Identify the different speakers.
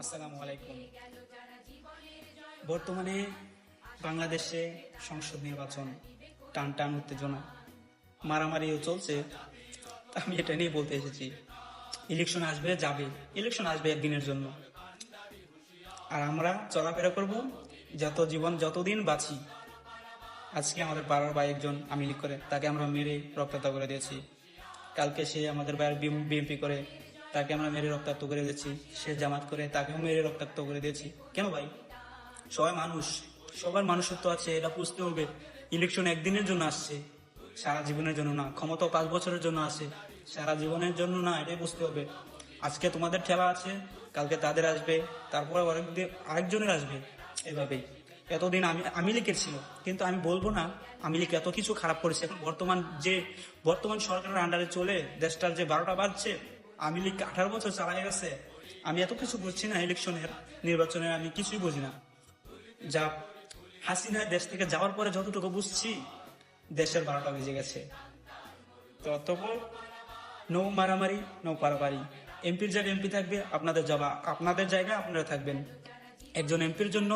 Speaker 1: আসসালামু আলাইকুম। বর্তমানে বাংলাদেশে সংসদ নির্বাচন, টান টান উত্তেজনা, মারামারিও চলছে। আমি এটা নিয়ে বলতে এসেছি, ইলেকশন আসবে যাবে, ইলেকশন আসবে একদিনের জন্য, আর আমরা চলাফেরা করব যতদিন বাঁচি। আজকে আমাদের পাড়ার ভাই একজন আওয়ামী লীগ করে, তাকে আমরা মেরে রক্তাক্ত করে দিয়েছি। কালকে সে আমাদের ভাইয়ের বিএনপি করে, তাকে আমরা মেরে রক্তাক্ত করে দিয়েছি। সে জামাত করে, তাকেও মেরে রক্তাক্ত করে দিয়েছি। কেন ভাই? সবাই মানুষ, সবার মানুষত্ব আছে, এটা বুঝতে হবে। ইলেকশন একদিনের জন্য আসছে, সারা জীবনের জন্য না। ক্ষমতা 5 বছরের জন্য আসে, সারা জীবনের জন্য না, এটাই বুঝতে হবে। আজকে তোমাদের ঠেলা আছে, কালকে তাদের আসবে, তারপরে আরেকজনের আসবে, এভাবেই। এতদিন আমি লীগের ছিল, কিন্তু আমি বলবো না আমি লীগ এত কিছু খারাপ করেছে। এখন বর্তমান সরকারের আন্ডারে চলে দেশটার যে 12টা বাজছে, আমি লীগ 18 বছর চালাই গেছে। আমি এত কিছু বুঝছি না, ইলেকশনের নির্বাচনের আমি কিছুই বুঝি না। যা হাসিনা দেশ থেকে যাওয়ার পরে যতটুকু বুঝছি, দেশের 12টা বেজে গেছে। ততপর নৌ মারামারি, নৌ পারাপারি। এমপির জায়গায় এমপি থাকবে, আপনাদের জায়গায় আপনারা থাকবেন। একজন এমপির জন্য